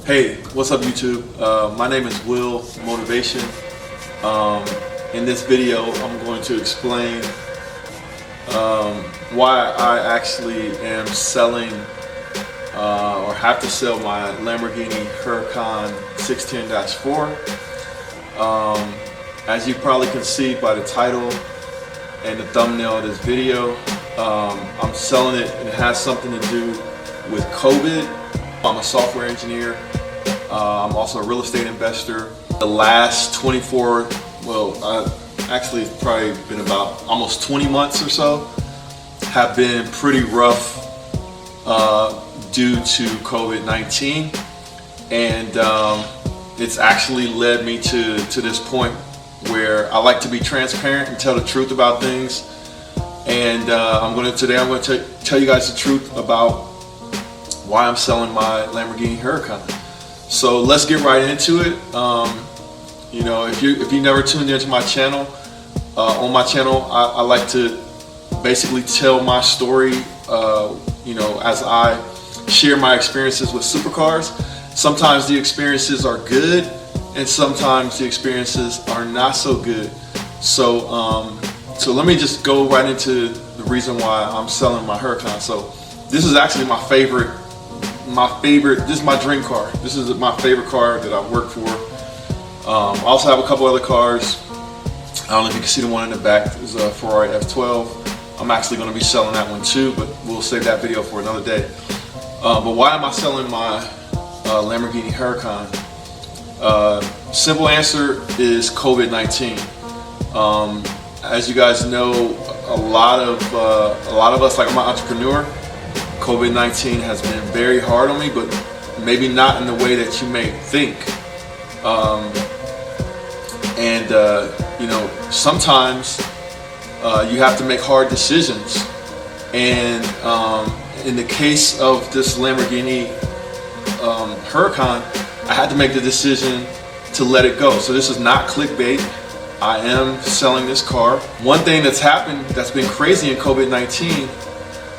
Hey, what's up YouTube? My name is Will Motivation. In this video, I'm going to explain why I actually am selling or have to sell my Lamborghini Huracan 610-4. As you probably can see by the title and the thumbnail of this video, I'm selling it and it has something to do with COVID. I'm a software engineer. I'm also a real estate investor. The last 24, actually it's probably been about almost 20 months or so, have been pretty rough due to COVID-19. And it's actually led me to this point where I like to be transparent and tell the truth about things. And today I'm going to tell you guys the truth about why I'm selling my Lamborghini Huracan. So let's get right into it. If you never tuned into my channel, on my channel I like to basically tell my story, as I share my experiences with supercars. Sometimes the experiences are good and sometimes the experiences are not so good. So let me just go right into the reason why I'm selling my Huracan. So this is actually my favorite, this is my dream car. This is my favorite car that I work for. I also have a couple other cars. I don't know if you can see the one in the back. It's a Ferrari F12. I'm actually going to be selling that one too, but we'll save that video for another day. But why am I selling my Lamborghini Huracan? Simple answer is COVID-19. As you guys know, a lot of us, like I'm an entrepreneur, COVID-19 has been very hard on me, but maybe not in the way that you may think. Sometimes you have to make hard decisions. And in the case of this Lamborghini Huracan, I had to make the decision to let it go. So this is not clickbait. I am selling this car. One thing that's happened that's been crazy in COVID-19,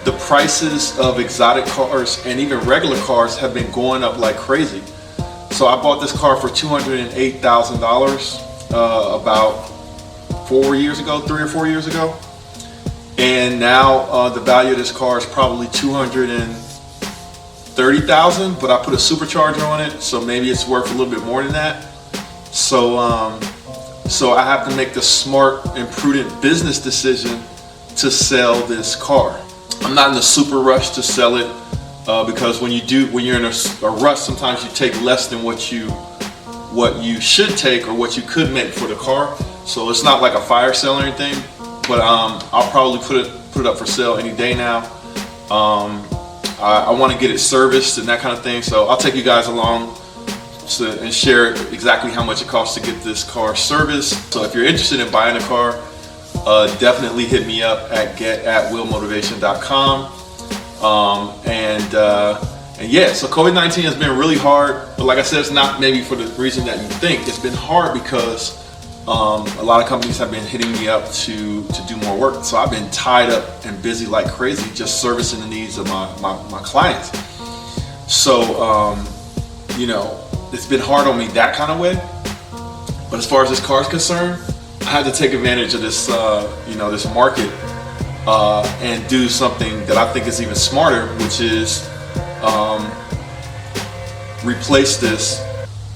the prices of exotic cars and even regular cars have been going up like crazy. So I bought this car for $208,000 about 3 or 4 years ago. And now the value of this car is probably $230,000, but I put a supercharger on it, so maybe it's worth a little bit more than that. So I have to make the smart and prudent business decision to sell this car. I'm not in a super rush to sell it because when you're in a rush, sometimes you take less than what you should take or what you could make for the car. So it's not like a fire sale or anything, but I'll probably put it up for sale any day now. I want to get it serviced and that kind of thing, so I'll take you guys along and share exactly how much it costs to get this car serviced. So if you're interested in buying a car, definitely hit me up at get@willmotivation.com. So COVID-19 has been really hard, but like I said, it's not maybe for the reason that you think. It's been hard because a lot of companies have been hitting me up to do more work. So I've been tied up and busy like crazy just servicing the needs of my clients. So, it's been hard on me that kind of way. But as far as this car is concerned, I had to take advantage of this, this market and do something that I think is even smarter, which is replace this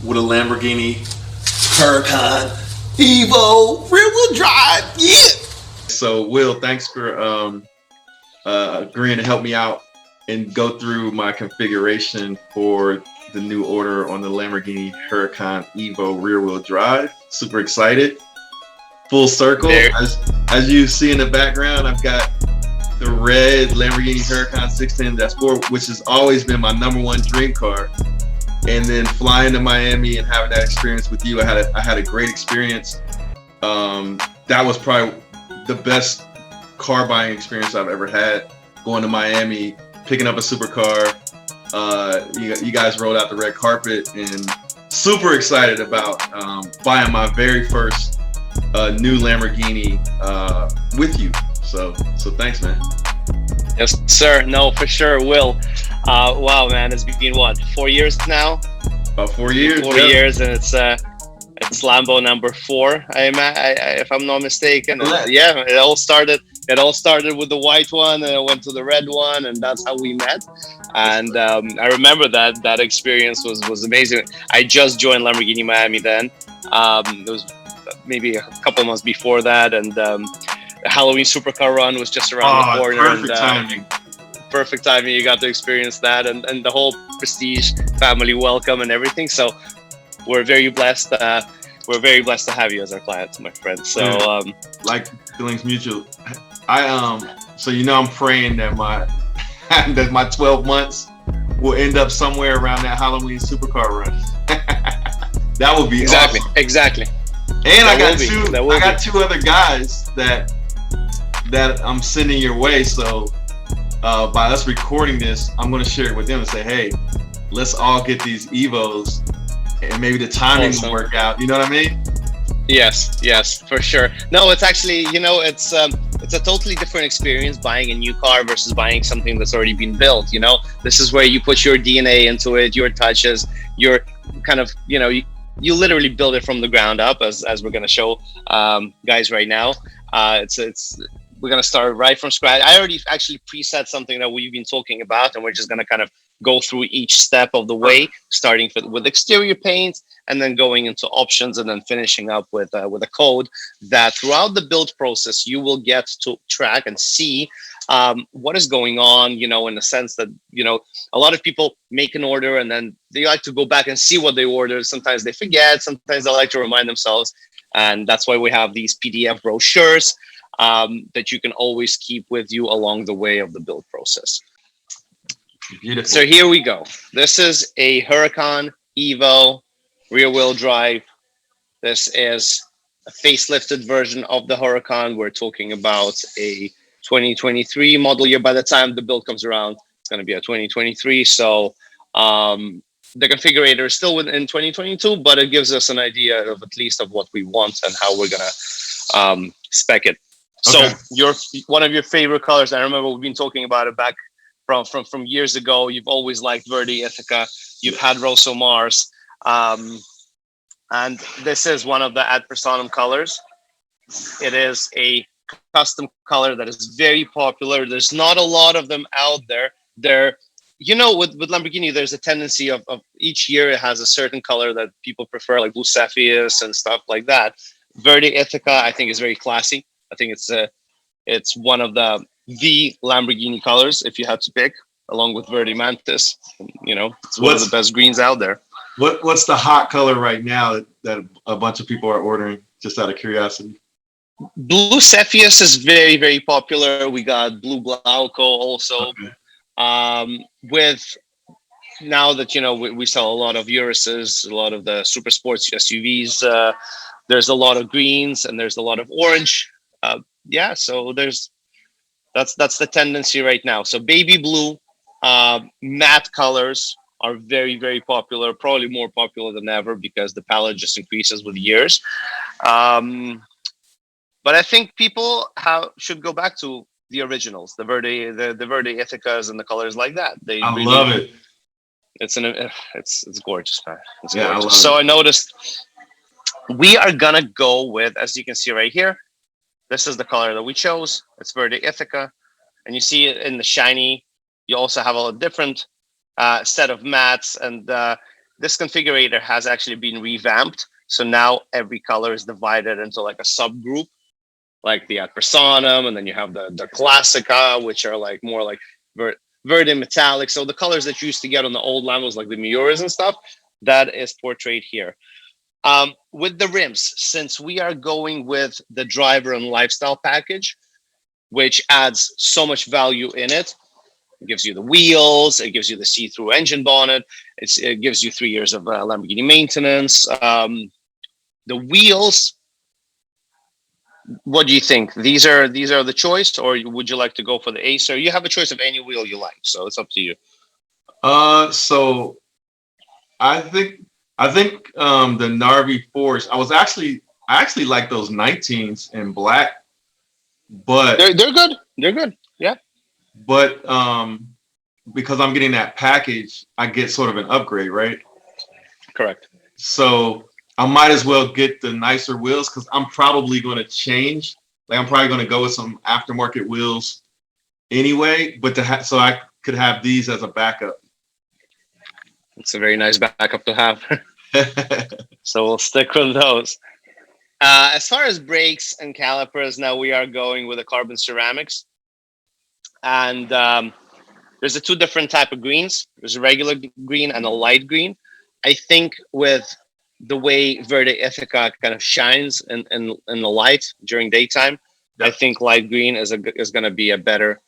with a Lamborghini Huracan Evo rear-wheel drive. Yeah. So Will, thanks for agreeing to help me out and go through my configuration for the new order on the Lamborghini Huracan Evo rear-wheel drive. Super excited. Full circle. As you see in the background, I've got the red Lamborghini Huracan 610-4, which has always been my #1 dream car. And then flying to Miami and having that experience with you, I had a great experience. That was probably the best car buying experience I've ever had. Going to Miami, picking up a supercar. You guys rolled out the red carpet, and super excited about buying my very first new Lamborghini with you. So thanks, man. Yes, sir. No, for sure, Will. Wow, man, it's been what, 4 years now? About 4 years. 4 years, and it's Lambo number four. If I'm not mistaken. And Yep. yeah, it all started. It all started with the white one, and it went to the red one, and that's how we met. And I remember that experience was amazing. I just joined Lamborghini Miami then. It was maybe a couple months before that, and the Halloween Supercar Run was just around the Oh, corner. perfect And timing. perfect timing. You got to experience that, and the whole Prestige family welcome and everything. So we're very blessed. We're very blessed to have you as our client, my friend. So Like feelings mutual. So I'm praying that my that my 12 months will end up somewhere around that Halloween Supercar Run. That would be exactly, awesome. exactly. And I got two other guys that I'm sending your way. So by us recording this, I'm going to share it with them and say, hey, let's all get these Evos, and maybe the timing will work out. You know what I mean? Yes, for sure. No, it's actually, it's a totally different experience buying a new car versus buying something that's already been built. This is where you put your DNA into it, your touches, your kind of, you literally build it from the ground up, as we're going to show guys right now. We're going to start right from scratch. I already actually preset something that we've been talking about, and we're just going to kind of go through each step of the way, starting with exterior paint, and then going into options, and then finishing up with a code that throughout the build process you will get to track and see what is going on. In the sense that a lot of people make an order and then they like to go back and see what they ordered. Sometimes they forget. Sometimes they like to remind themselves, and that's why we have these PDF brochures that you can always keep with you along the way of the build process. Beautiful. So here we go. This is a Huracan Evo rear-wheel drive. This is a facelifted version of the Huracan. We're talking about a 2023 model year. By the time the build comes around, it's going to be a 2023. So the configurator is still in 2022, but it gives us an idea of at least of what we want and how we're going to spec it. Okay. So one of your favorite colors, I remember we've been talking about it back from years ago. You've always liked Verde Ithaca. You've had Rosso Mars. And this is one of the Ad Personam colors. It is a custom color that is very popular. There's not a lot of them out there. With Lamborghini, there's a tendency of each year it has a certain color that people prefer, like Blue Cepheus and stuff like that. Verde Ithaca, I think, is very classy. I think it's one of the Lamborghini colors, if you had to pick, along with Verde Mantis. It's one of the best greens out there. What's the hot color right now that a bunch of people are ordering, just out of curiosity? Blue Cepheus is very, very popular. We got Blue Glauco also. Okay. With now that we sell a lot of Uruses, a lot of the super sports SUVs, there's a lot of greens and there's a lot of orange. So that's the tendency right now. So baby blue, matte colors are very, very popular, probably more popular than ever because the palette just increases with years. But I think people should go back to the originals, the Verde Ithacas and the colors like that. I really love it. It's gorgeous, man. It's gorgeous. I noticed we are gonna go with, as you can see right here, this is the color that we chose. It's Verde Ithaca, and you see it in the shiny. You also have a different set of mattes, and this configurator has actually been revamped. So now every color is divided into like a subgroup, like the Ad Personam, and then you have the Classica, which are like more like Verde Metallic. So the colors that you used to get on the old Lambos, like the Miuras and stuff, that is portrayed here. With the rims, since we are going with the driver and lifestyle package, which adds so much value in it. It gives you the wheels, it gives you the see-through engine bonnet, it gives you 3 years of Lamborghini maintenance. The wheels, what do you think? These are the choice, or would you like to go for the Acer? You have a choice of any wheel you like, so it's up to you. So I think the Narvi Force. I actually like those 19s in black, but they're good. They're good. Yeah. But because I'm getting that package, I get sort of an upgrade, right? Correct. So I might as well get the nicer wheels because I'm probably going to change. Like I'm probably going to go with some aftermarket wheels anyway, but so I could have these as a backup. It's a very nice backup to have. So we'll stick with those. As far as brakes and calipers, now we are going with the carbon ceramics. And there's a two different type of greens. There's a regular green and a light green. I think with the way Verde Ithaca kind of shines in the light during daytime, I think light green is going to be a better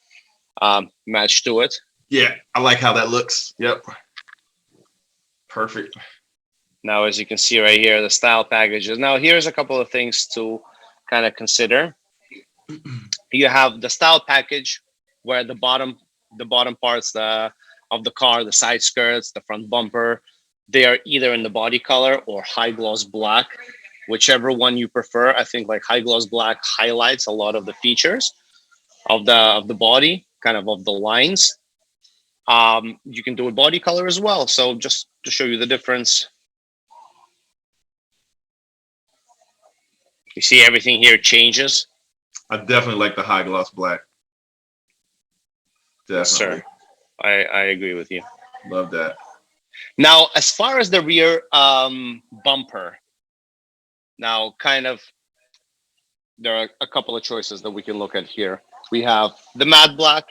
match to it. Yeah, I like how that looks. Yep. Perfect. Now, as you can see right here, the style packages. Now, here's a couple of things to kind of consider. You have the style package where the bottom parts of the car, the side skirts, the front bumper, they are either in the body color or high gloss black, whichever one you prefer. I think like high gloss black highlights a lot of the features of the body, kind of the lines. You can do a body color as well. So just to show you the difference. You see everything here changes. I definitely like the high gloss black. Definitely. Yes, sir. I agree with you. Love that. Now, as far as the rear bumper, now kind of there are a couple of choices that we can look at here. We have the matte black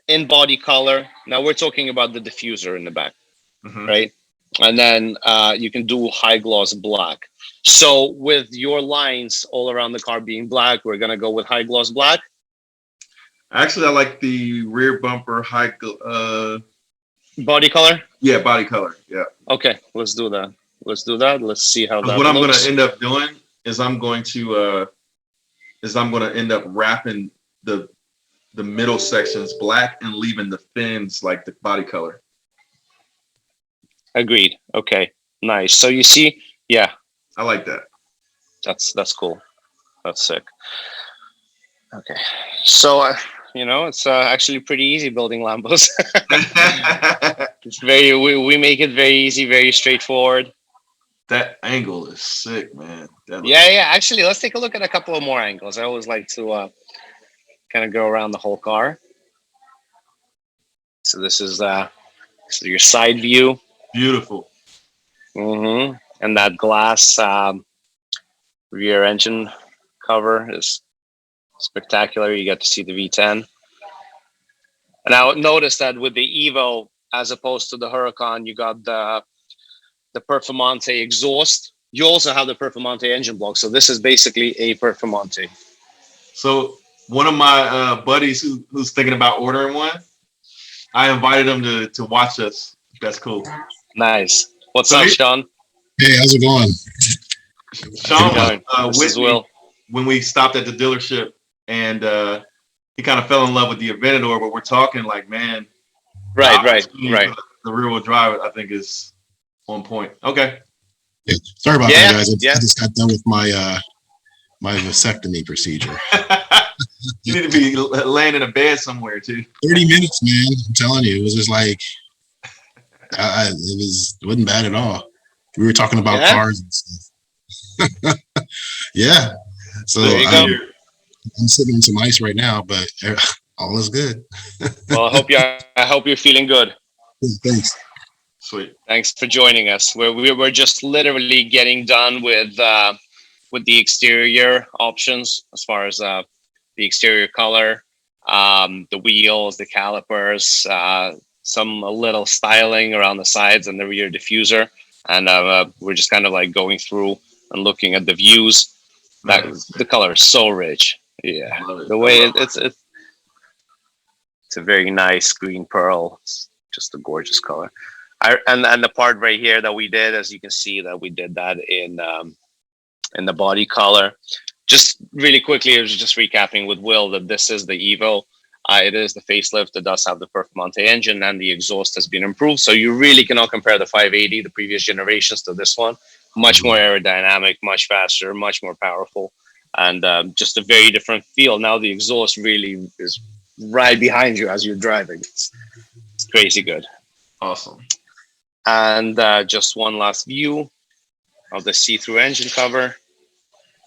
in body color. Now we're talking about the diffuser in the back, right? And then you can do high gloss black. So with your lines all around the car being black, we're gonna go with high gloss black. Actually, I like the rear bumper body color. Yeah, body color. Yeah. Okay, let's do that. Let's see how that what looks. I'm going to end up doing is I'm going to end up wrapping the middle sections black and leaving the fins like the body color. Agreed. Okay, nice. So you see, yeah, I like that. That's cool. That's sick. Okay, so it's actually pretty easy building Lambos. It's we make it very easy, very straightforward. That angle is sick, man. Yeah. Actually, let's take a look at a couple of more angles. I always like to kind of go around the whole car. So this is your side view. Beautiful. And that glass rear engine cover is spectacular. You get to see the V10. And I noticed that with the Evo, as opposed to the Huracan, you got the Performante exhaust. You also have the Performante engine block. So this is basically a Performante. So one of my buddies who's thinking about ordering one, I invited him to watch us. That's cool. Nice. What's up, Sean? Hey, how's it going? Sean was with me when we stopped at the dealership, and he kind of fell in love with the Aventador. But we're talking like, man, right. The rear-wheel drive, I think, is on point. Okay. Yeah. Sorry about that, guys. I just got done with my my vasectomy procedure. You need to be laying in a bed somewhere too. 30 minutes, man. I'm telling you, it was just like it wasn't bad at all. We were talking about cars and stuff. Yeah. So I'm sitting in some ice right now, but all is good. Well, I hope you're feeling good. Thanks. Sweet. Thanks for joining us. We're just literally getting done with the exterior options as far as the exterior color, the wheels, the calipers, some little styling around the sides and the rear diffuser, and we're just kind of like going through and looking at the views. The color is so rich. Yeah, the way it's a very nice green pearl. It's just a gorgeous color. And the part right here that we did, as you can see, that we did that in the body color. Just really quickly, I was just recapping with Will that this is the Evo. It is the facelift. It does have the Performante engine, and the exhaust has been improved. So you really cannot compare the 580, the previous generations, to this one. Much more aerodynamic, much faster, much more powerful, and just a very different feel. Now the exhaust really is right behind you as you're driving. It's crazy good. Awesome. And just one last view of the see-through engine cover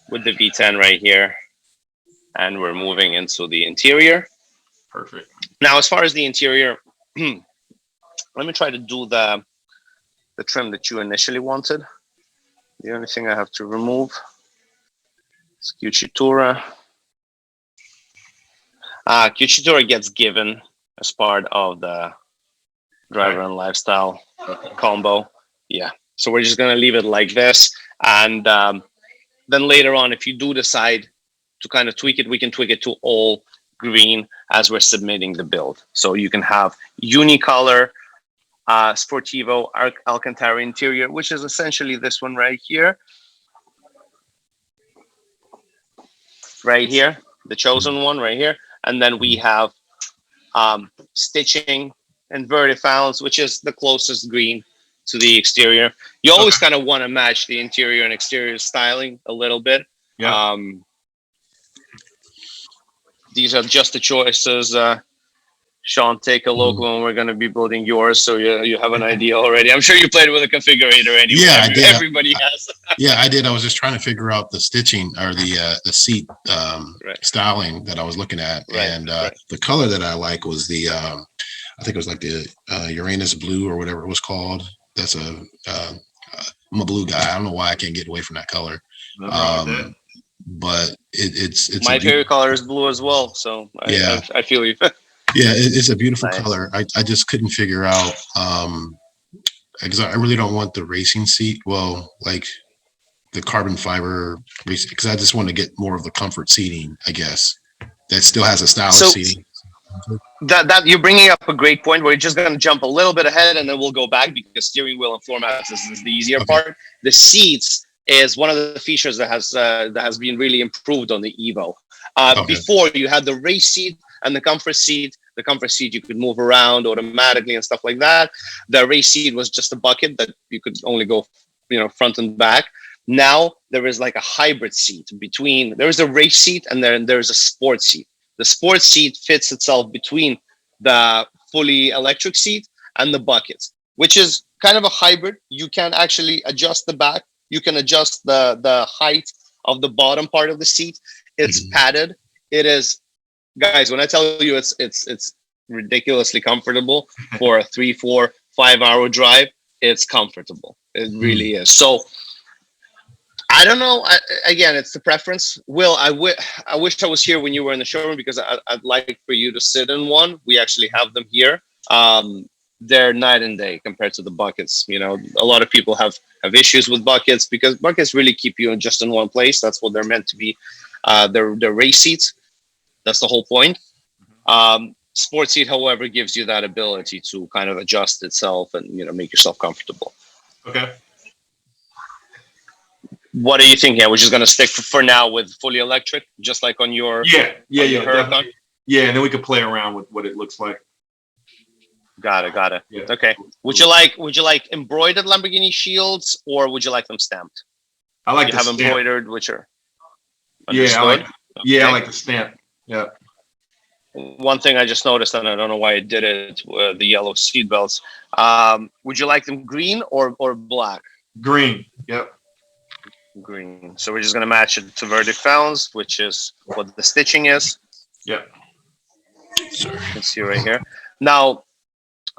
with the V10 right here. And we're moving into the interior. Perfect. Now, as far as the interior, let me try to do the trim that you initially wanted. The only thing I have to remove is Cucitura. Cucitura gets given as part of the driver and lifestyle combo. Yeah, so we're just gonna leave it like this, and then later on, if you do decide to kind of tweak it, we can tweak it to all green as we're submitting the build. So you can have unicolor Sportivo Alcantara interior, which is essentially this one right here. Right here, the chosen one right here. And then we have stitching and vertifounds, which is the closest green to the exterior. You always kind of want to match the interior and exterior styling a little bit. Yeah. These are just the choices. Sean, take a look when we're going to be building yours, so you have an idea already. I'm sure you played with a configurator anyway. Yeah, I did. Everybody has. Yeah, I did. I was just trying to figure out the stitching or the seat styling that I was looking at, and the color that I like was the I think it was like the Uranus blue or whatever it was called. That's I'm a blue guy. I don't know why I can't get away from that color. But it's my favorite color is blue as well. So I feel you. Yeah, it's a beautiful color. I just couldn't figure out because I really don't want the racing seat. Well, like the carbon fiber racing, because I just want to get more of the comfort seating, I guess. That still has a stylish seating. That you're bringing up a great point. We're just going to jump a little bit ahead and then we'll go back because steering wheel and floor mats is the easier part. The seats is one of the features that has been really improved on the Evo. Before you had the race seat and the comfort seat. The comfort seat you could move around automatically and stuff like that. The race seat was just a bucket that you could only go, front and back. Now there is like a hybrid seat between. There is a race seat and then there's a sports seat. The sports seat fits itself between the fully electric seat and the buckets, which is kind of a hybrid. You can actually adjust the back. You can adjust the height of the bottom part of the seat. It's padded. It is. Guys, when I tell you it's ridiculously comfortable for a 3, 4, 5 hour drive, it's comfortable. It really is. So I don't know. Again, it's the preference. Will, I wish I was here when you were in the showroom because I'd like for you to sit in one. We actually have them here. They're night and day compared to the buckets. A lot of people have issues with buckets because buckets really keep you just in one place. That's what they're meant to be. They're race seats. That's the whole point. Sports seat, however, gives you that ability to kind of adjust itself and make yourself comfortable. Okay. What are you thinking? We're just gonna stick for now with fully electric, just like on your Huracan? Yeah, and then we could play around with what it looks like. Got it. Yeah. Okay. Would you like embroidered Lamborghini shields or would you like them stamped? I like you the have stamp. Embroidered, which are understood? I like the stamp. Yeah. One thing I just noticed, and I don't know why I did it, the yellow seat belts. Would you like them green or black? Green. Yep. Green. So we're just going to match it to vertifounds, which is what the stitching is. Yep. You can see right here. Now,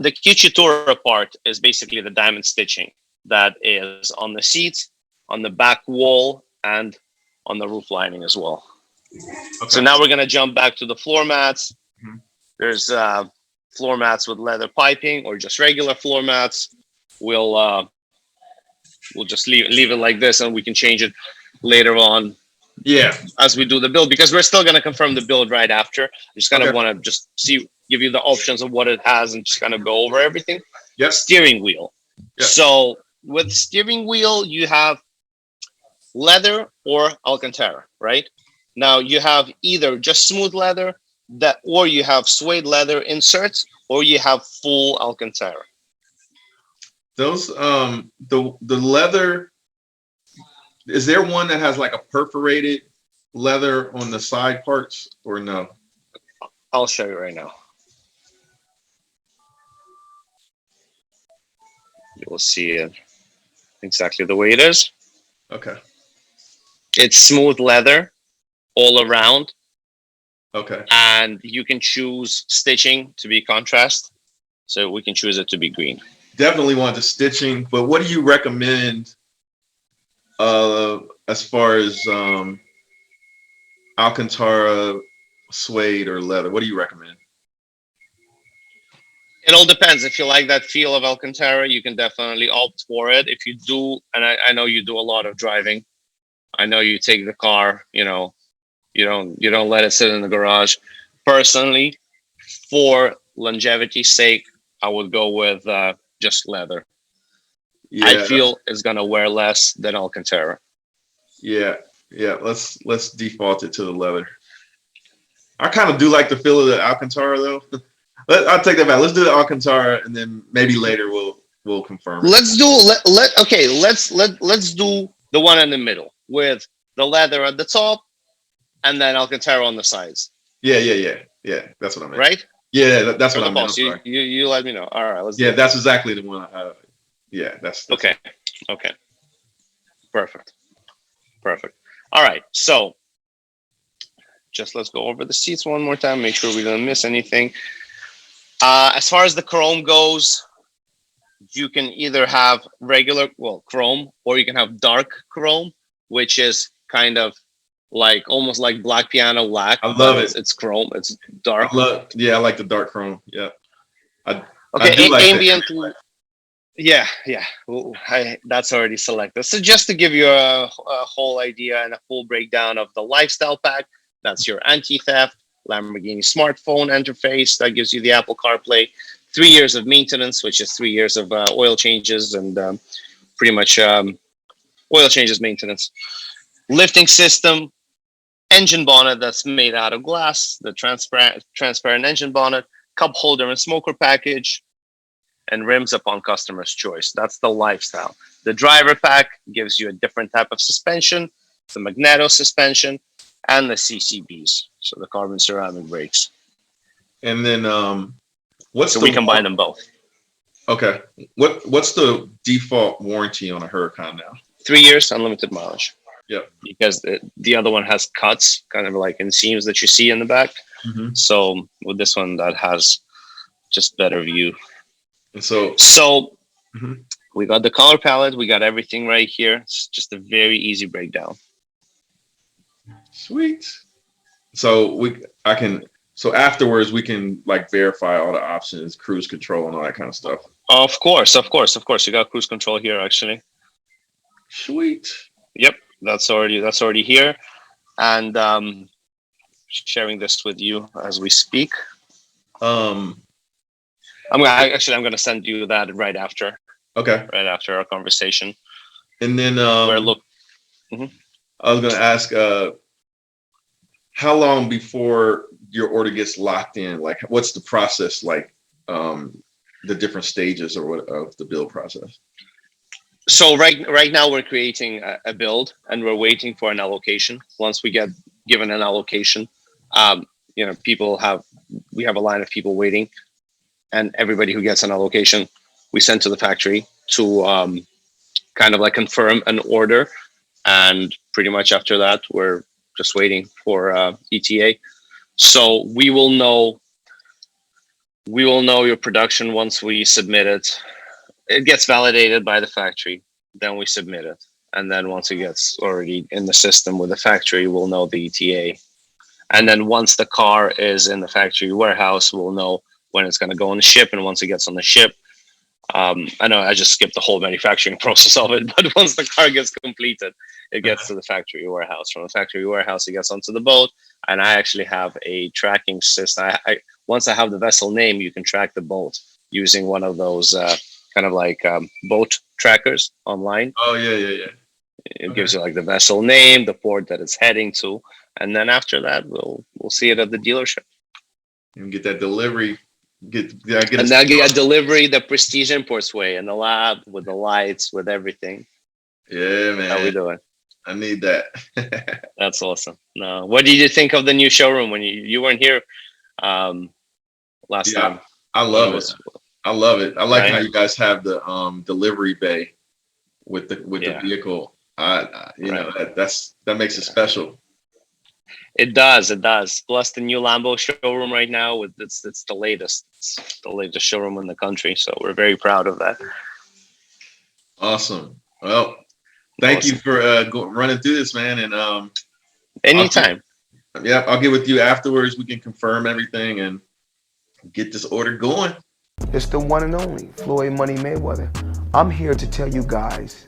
the Cucitura part is basically the diamond stitching that is on the seat, on the back wall, and on the roof lining as well. Okay. So now we're going to jump back to the floor mats. There's floor mats with leather piping or just regular floor mats. We'll just leave it like this, and we can change it later on. Yeah, as we do the build, because we're still going to confirm the build right after. I just kind of want to just give you the options of what it has, and just kind of go over everything. Yep. Steering wheel. Yep. So with steering wheel, you have leather or Alcantara, right? Now you have either just smooth leather, or you have suede leather inserts, or you have full Alcantara. Those the leather, is there one that has like a perforated leather on the side parts or no? I'll show you right now. You will see it exactly the way it is. Okay. It's smooth leather all around, Okay. and you can choose stitching to be contrast. So we can choose it to be green. Definitely want the stitching, but what do you recommend as far as Alcantara, suede, or leather? What do you recommend? It all depends. If you like that feel of Alcantara, you can definitely opt for it. If you do, and I know you do a lot of driving, I know you take the car, you know, you don't let it sit in the garage. Personally, for longevity's sake, I would go with just leather. Yeah, I feel it's gonna wear less than Alcantara. yeah, yeah. Let's default it to the leather. I kind of do like the feel of the Alcantara though. I'll take that back. Let's do the Alcantara, and then maybe later we'll confirm it. Let's do let's do the one in the middle with the leather at the top and then Alcantara on the sides. Yeah. That's what I meant. Right? Yeah, that's Or what I the meant. boss. You let me know. All right, let's do Yeah, it. that's exactly the one. Yeah, that's Okay. Perfect. All right, so just let's go over the seats one more time, make sure we don't miss anything. As far as the chrome goes, you can either have regular, chrome, or you can have dark chrome, which is kind of like almost like black piano lac. I love it. It's chrome. It's dark. I like the dark chrome. Yeah. Okay, I do like ambient. Yeah. That's already selected. So just to give you a whole idea and a full breakdown of the lifestyle pack, that's your anti-theft, Lamborghini smartphone interface that gives you the Apple CarPlay, 3 years of maintenance, which is 3 years of oil changes and pretty much oil changes maintenance, lifting system, engine bonnet that's made out of glass, the transparent engine bonnet, cup holder and smoker package, and rims upon customer's choice. That's the lifestyle. The driver pack gives you a different type of suspension, the magneto suspension, and the CCBs, so the carbon ceramic brakes. And then we combine them both. Okay. What's the default warranty on a Huracan now? 3 years, unlimited mileage. Yep. Because the other one has cuts, kind of like in seams that you see in the back. Mm-hmm. So with this one, that has just better view. And so mm-hmm. We got the color palette. We got everything right here. It's just a very easy breakdown. Sweet. So afterwards we can like verify all the options, cruise control, and all that kind of stuff. Of course. You got cruise control here, actually. Sweet. Yep, that's already here, and sharing this with you as we speak. I'm gonna send you that right after. Okay. Right after our conversation. And then mm-hmm. I was gonna ask, how long before your order gets locked in? Like, what's the process like? The different stages of the build process. So right now we're creating a build and we're waiting for an allocation. Once we get given an allocation, we have a line of people waiting, and everybody who gets an allocation, we send to the factory to kind of like confirm an order. And pretty much after that, we're just waiting for ETA. So we will know your production once we submit it. It gets validated by the factory, then we submit it. And then once it gets already in the system with the factory, we'll know the ETA. And then once the car is in the factory warehouse, we'll know when it's going to go on the ship. And once it gets on the ship, I know I just skipped the whole manufacturing process of it, but once the car gets completed, it gets to the factory warehouse. From the factory warehouse, it gets onto the boat. And I actually have a tracking system. Once I have the vessel name, you can track the boat using one of those kind of like boat trackers online. Oh, yeah. It gives you like the vessel name, the port that it's heading to. And then after that, we'll see it at the dealership. And get that delivery. Get delivery the Prestige Imports way in the lab with the lights, with everything. Yeah, man. How we doing? I need that. That's awesome. No, what did you think of the new showroom when you weren't here last time? I love it. I love it. I like Right. how you guys have the delivery bay with the vehicle. You know, that makes it special. It does. It does. Plus the new Lambo showroom right now. It's the latest. It's the latest showroom in the country. So we're very proud of that. Awesome. Well, thank you for running through this, man. And anytime. I'll get with you afterwards. We can confirm everything and get this order going. It's the one and only Floyd Money Mayweather. I'm here to tell you guys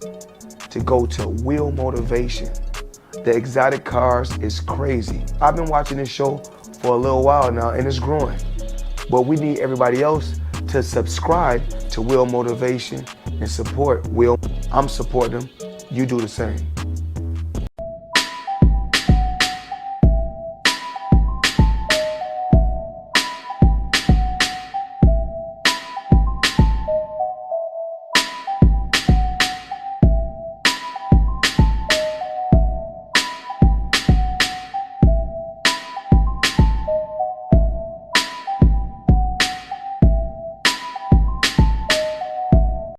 to go to Wheel Motivation. The exotic cars is crazy. I've been watching this show for a little while now and it's growing. But we need everybody else to subscribe to Wheel Motivation and support Will. I'm supporting them. You do the same.